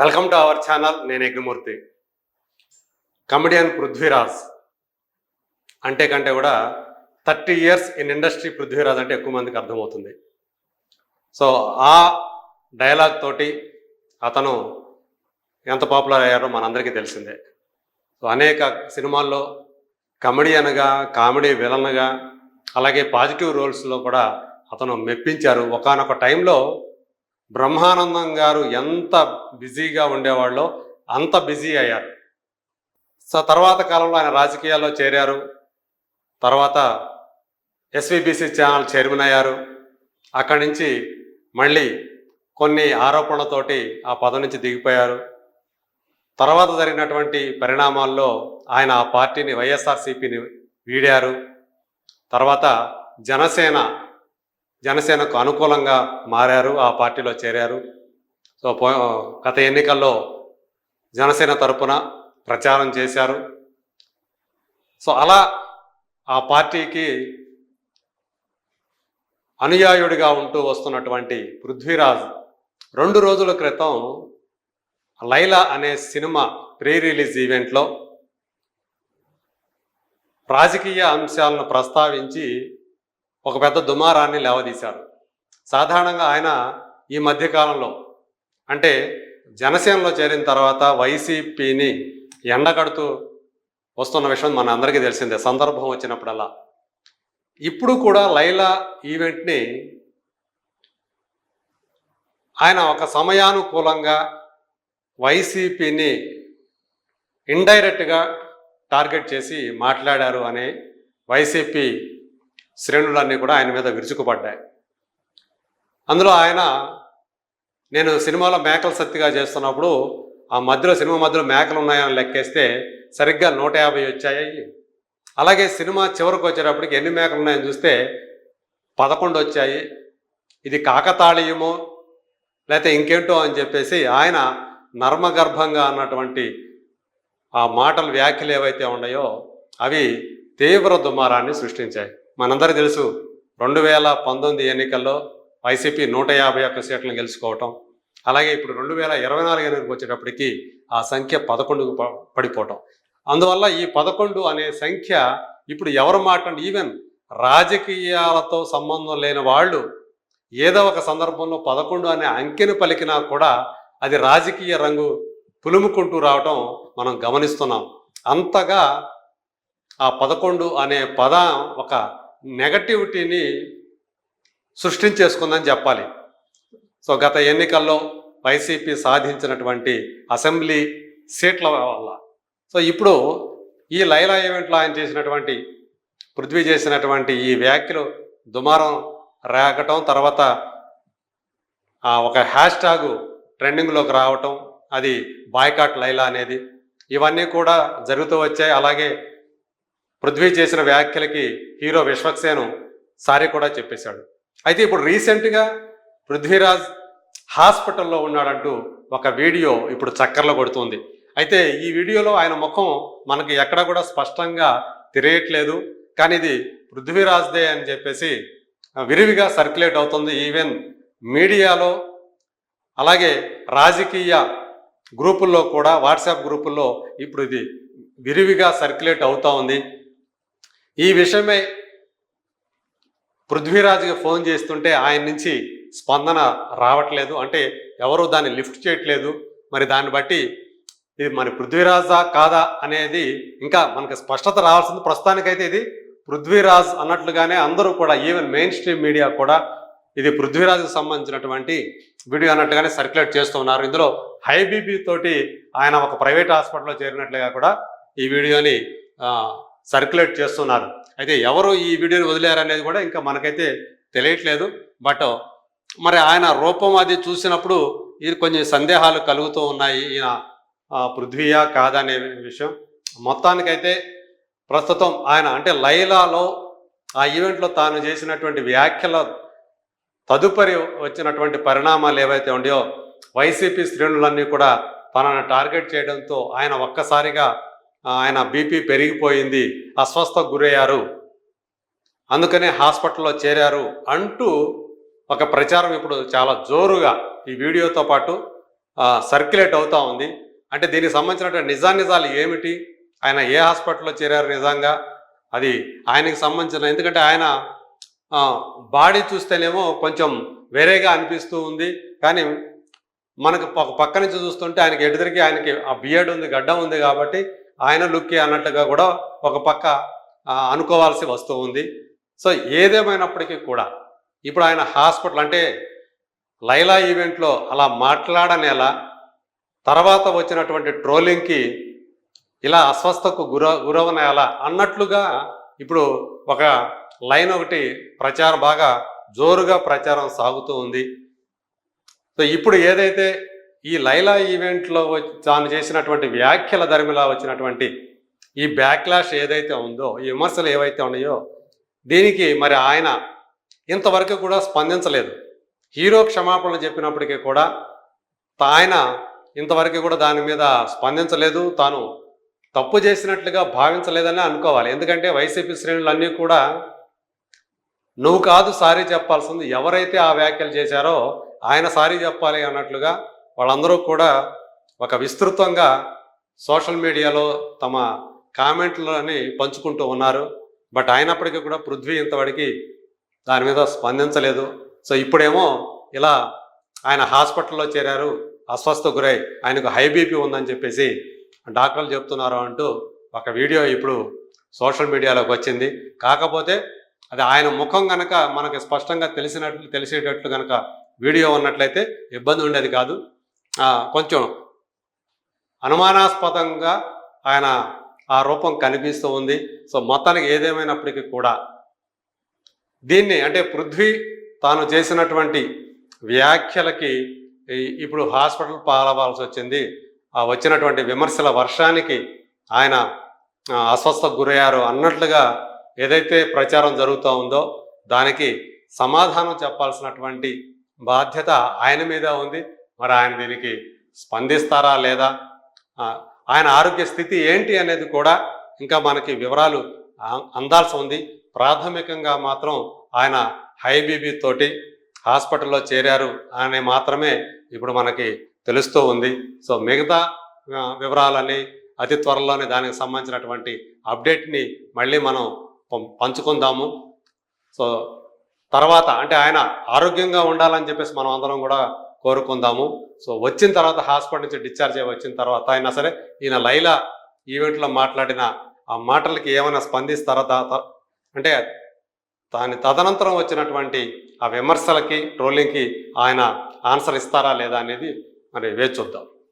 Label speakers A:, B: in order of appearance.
A: Welcome to our channel. నేను Yagnamurthy. Comedian Prithviraj కంటే కూడా 30 ఇయర్స్ ఇన్ ఇండస్ట్రీ పృథ్వీరాజ్ అంటే ఎక్కువ మందికి అర్థమవుతుంది. సో ఆ డైలాగ్ తోటి అతను ఎంత పాపులర్ అయ్యారో మనందరికీ తెలిసిందే. సో అనేక సినిమాల్లో కమెడియన్గా, కామెడీ విలన్గా, అలాగే పాజిటివ్ రోల్స్లో కూడా అతను మెప్పించారు. ఒకానొక టైంలో బ్రహ్మానందం గారు ఎంత బిజీగా ఉండేవాళ్ళో అంత బిజీ అయ్యారు. సో తర్వాత కాలంలో ఆయన రాజకీయాల్లో చేరారు. తర్వాత ఎస్విబిసి ఛానల్ చైర్మన్ అయ్యారు. అక్కడి నుంచి మళ్ళీ కొన్ని ఆరోపణలతోటి ఆ పదవి నుంచి దిగిపోయారు. తర్వాత జరిగినటువంటి పరిణామాల్లో ఆయన ఆ పార్టీని వైఎస్ఆర్సీపీని వీడారు. తర్వాత జనసేనకు అనుకూలంగా మారారు, ఆ పార్టీలో చేరారు. సో గత ఎన్నికల్లో జనసేన తరపున ప్రచారం చేశారు. సో అలా ఆ పార్టీకి అనుయాయుడిగా ఉంటూ వస్తున్నటువంటి పృథ్వీరాజ్ 2 రోజుల క్రితం లైలా అనే సినిమా ప్రీ రిలీజ్ ఈవెంట్లో రాజకీయ అంశాలను ప్రస్తావించి ఒక పెద్ద దుమారాన్ని లేవదీశారు. సాధారణంగా ఆయన ఈ మధ్యకాలంలో అంటే జనసేనలో చేరిన తర్వాత వైసీపీని ఎండగడుతూ వస్తున్న విషయం మన అందరికీ తెలిసిందే సందర్భం వచ్చినప్పుడల్లా. ఇప్పుడు కూడా లైలా ఈవెంట్ని ఆయన ఒక సమయానుకూలంగా వైసీపీని ఇండైరెక్ట్గా టార్గెట్ చేసి మాట్లాడారు అనే వైసీపీ శ్రేణులన్నీ కూడా ఆయన మీద విరుచుకుపడ్డాయి. అందులో ఆయన నేను సినిమాలో మేకల సత్తిగా చేస్తున్నప్పుడు ఆ సినిమా మధ్యలో మేకలు ఉన్నాయని లెక్కేస్తే సరిగ్గా 150 వచ్చాయి. అలాగే సినిమా చివరికి వచ్చేటప్పటికి ఎన్ని మేకలు ఉన్నాయని చూస్తే 11 వచ్చాయి. ఇది కాకతాళీయమో లేకపోతే ఇంకేంటో అని చెప్పేసి ఆయన నర్మగర్భంగా అన్నటువంటి ఆ మాటలు, వ్యాఖ్యలు ఏవైతే ఉన్నాయో అవి తీవ్ర దుమారాన్ని సృష్టించాయి. మనందరికీ తెలుసు 2019 ఎన్నికల్లో వైసీపీ 151 సీట్లను గెలుచుకోవటం, అలాగే ఇప్పుడు 2024 ఎన్నికలకు వచ్చేటప్పటికి ఆ సంఖ్య 11కు పడిపోవటం. అందువల్ల ఈ 11 అనే సంఖ్య ఇప్పుడు ఎవరు మాట్లాడి ఈవెన్ రాజకీయాలతో సంబంధం లేని వాళ్ళు ఏదో ఒక సందర్భంలో 11 అనే అంకెను పలికినా కూడా అది రాజకీయ రంగు పులుముకుంటూ రావటం మనం గమనిస్తున్నాం. అంతగా ఆ 11 అనే పదం ఒక నెగటివిటీని సృష్టించేసుకుందని చెప్పాలి. సో గత ఎన్నికల్లో వైసీపీ సాధించినటువంటి అసెంబ్లీ సీట్ల వల్ల సో ఇప్పుడు ఈ లైలా ఈవెంట్లో ఆయన చేసినటువంటి పృథ్వీ చేసినటువంటి ఈ వ్యాఖ్యలు దుమారం రేగటం, తర్వాత ఒక హ్యాష్ ట్యాగ్ ట్రెండింగ్లోకి రావటం, అది బాయ్కాట్ లైలా అనేది, ఇవన్నీ కూడా జరుగుతూ వచ్చాయి. అలాగే పృథ్వీ చేసిన వ్యాఖ్యలకి హీరో విశ్వక్సేను సారీ కూడా చెప్పేశాడు. అయితే ఇప్పుడు రీసెంట్గా పృథ్వీరాజ్ హాస్పిటల్లో ఉన్నాడంటూ ఒక వీడియో ఇప్పుడు చక్కర్లో కొడుతుంది. అయితే ఈ వీడియోలో ఆయన ముఖం మనకి ఎక్కడ కూడా స్పష్టంగా తెలియట్లేదు, కానీ ఇది పృథ్వీరాజ్దే అని చెప్పేసి విరివిగా సర్క్యులేట్ అవుతుంది. ఈవెన్ మీడియాలో అలాగే రాజకీయ గ్రూపుల్లో కూడా, వాట్సాప్ గ్రూపుల్లో ఇప్పుడు ఇది విరివిగా సర్క్యులేట్ అవుతూ ఉంది. ఈ విషయమై పృథ్వీరాజ్కి ఫోన్ చేస్తుంటే ఆయన నుంచి స్పందన రావట్లేదు, అంటే ఎవరు దాన్ని లిఫ్ట్ చేయట్లేదు. మరి దాన్ని బట్టి ఇది మరి పృథ్వీరాజా కాదా అనేది ఇంకా మనకు స్పష్టత రావాల్సింది. ప్రస్తుతానికైతే ఇది పృథ్వీరాజ్ అన్నట్లుగానే అందరూ కూడా, ఈవెన్ మెయిన్ స్ట్రీమ్ మీడియా కూడా ఇది పృథ్వీరాజ్కి సంబంధించినటువంటి వీడియో అన్నట్టుగానే సర్క్యులేట్ చేస్తున్నారు. ఇందులో హైబీబీ తోటి ఆయన ఒక ప్రైవేట్ హాస్పిటల్లో చేరినట్లుగా కూడా ఈ వీడియోని సర్క్యులేట్ చేస్తున్నారు. అయితే ఎవరు ఈ వీడియోని వదిలేరనేది కూడా ఇంకా మనకైతే తెలియట్లేదు. బట్ మరి ఆయన రూపం అది చూసినప్పుడు ఇది కొంచెం సందేహాలు కలుగుతూ ఉన్నాయి, ఈయన పృథ్వీయా కాదనే విషయం. మొత్తానికైతే ప్రస్తుతం ఆయన అంటే లైలాలో ఆ ఈవెంట్లో తాను చేసినటువంటి వ్యాఖ్యల తదుపరి వచ్చినటువంటి పరిణామాలు ఏవైతే ఉన్నాయో వైసీపీ శ్రేణులన్నీ కూడా తనను టార్గెట్ చేయడంతో ఆయన ఒక్కసారిగా ఆయన బీపీ పెరిగిపోయింది, అస్వస్థకు గురయ్యారు, అందుకనే హాస్పిటల్లో చేరారు అంటూ ఒక ప్రచారం ఇప్పుడు చాలా జోరుగా ఈ వీడియోతో పాటు సర్క్యులేట్ అవుతూ ఉంది. అంటే దీనికి సంబంధించినటువంటి నిజాలు ఏమిటి, ఆయన ఏ హాస్పిటల్లో చేరారు నిజంగా, అది ఆయనకి సంబంధించిన, ఎందుకంటే ఆయన బాడీ చూస్తేనేమో కొంచెం వేరేగా అనిపిస్తూ ఉంది, కానీ మనకు పక్క నుంచి చూస్తుంటే ఆయనకి ఎదురికి ఆయనకి ఆ బియర్డ్ ఉంది, గడ్డం ఉంది, కాబట్టి ఆయన లుక్కి అన్నట్టుగా కూడా ఒక పక్క అనుకోవాల్సి వస్తూ ఉంది. సో ఏదేమైనప్పటికీ కూడా ఇప్పుడు ఆయన హాస్పిటల్ అంటే లైలా ఈవెంట్లో అలా మాట్లాడనేలా, తర్వాత వచ్చినటువంటి ట్రోలింగ్కి ఇలా అస్వస్థకు గురవనేలా అన్నట్లుగా ఇప్పుడు ఒక లైన్ ఒకటి ప్రచారం బాగా జోరుగా ప్రచారం సాగుతూ ఉంది. సో ఇప్పుడు ఏదైతే ఈ లైలా ఈవెంట్లో తాను చేసినటువంటి వ్యాఖ్యల ధర్మిలా వచ్చినటువంటి ఈ బ్యాక్లాష్ ఏదైతే ఉందో, ఈ విమర్శలు ఏవైతే ఉన్నాయో, దీనికి మరి ఆయన ఇంతవరకు కూడా స్పందించలేదు. హీరో క్షమాపణలు చెప్పినప్పటికీ కూడా ఆయన ఇంతవరకు కూడా దాని మీద స్పందించలేదు, తాను తప్పు చేసినట్లుగా భావించలేదని అనుకోవాలి. ఎందుకంటే వైసీపీ శ్రేణులన్నీ కూడా నువ్వు కాదు సారీ చెప్పాల్సింది, ఎవరైతే ఆ వ్యాఖ్యలు చేశారో ఆయన సారీ చెప్పాలి అన్నట్లుగా వాళ్ళందరూ కూడా ఒక విస్తృతంగా సోషల్ మీడియాలో తమ కామెంట్లని పంచుకుంటూ ఉన్నారు. బట్ అయినప్పటికీ కూడా పృథ్వీ ఇంతవరకు దాని మీద స్పందించలేదు. సో ఇప్పుడేమో ఇలా ఆయన హాస్పిటల్లో చేరారు, అస్వస్థ గురై ఆయనకు హై బీపీ ఉందని చెప్పేసి డాక్టర్లు చెప్తున్నారు అంటూ ఒక వీడియో ఇప్పుడు సోషల్ మీడియాలోకి వచ్చింది. కాకపోతే అది ఆయన ముఖం కనుక మనకి స్పష్టంగా తెలిసేటట్లు కనుక వీడియో ఉన్నట్లయితే ఇబ్బంది ఉండేది కాదు. కొంచెం అనుమానాస్పదంగా ఆయన ఆ రూపం కనిపిస్తూ ఉంది. సో మొత్తానికి ఏదేమైనప్పటికీ కూడా దీన్ని అంటే పృథ్వీ తాను చేసినటువంటి వ్యాఖ్యలకి ఇప్పుడు హాస్పిటల్ పాలవాల్సి వచ్చింది. ఆ వచ్చినటువంటి విమర్శల వర్షానికి ఆయన అస్వస్థకు గురయ్యారు అన్నట్లుగా ఏదైతే ప్రచారం జరుగుతూ ఉందో దానికి సమాధానం చెప్పాల్సినటువంటి బాధ్యత ఆయన మీద ఉంది. మరి ఆయన దీనికి స్పందిస్తారా లేదా, ఆయన ఆరోగ్య స్థితి ఏంటి అనేది కూడా ఇంకా మనకి వివరాలు అందాల్సి ఉంది. ప్రాథమికంగా మాత్రం ఆయన హై బీపీ తోటి హాస్పిటల్లో చేరారు అని మాత్రమే ఇప్పుడు మనకి తెలుస్తూ ఉంది. సో మిగతా వివరాలని అతి త్వరలోనే దానికి సంబంధించినటువంటి అప్డేట్ని మళ్ళీ మనం పంచుకుందాము. సో తర్వాత అంటే ఆయన ఆరోగ్యంగా ఉండాలని చెప్పేసి మనం అందరం కూడా కోరుకుందాము. సో వచ్చిన తర్వాత హాస్పిటల్ నుంచి డిశ్చార్జ్ అయ్యి వచ్చిన తర్వాత అయినా సరే ఈయన లైలా ఈవెంట్లో మాట్లాడిన ఆ మాటలకి ఏమైనా స్పందిస్తారా, అంటే దాని తదనంతరం వచ్చినటువంటి ఆ విమర్శలకి ట్రోలింగ్కి ఆయన ఆన్సర్ ఇస్తారా లేదా అనేది మరి వేచి చూద్దాం.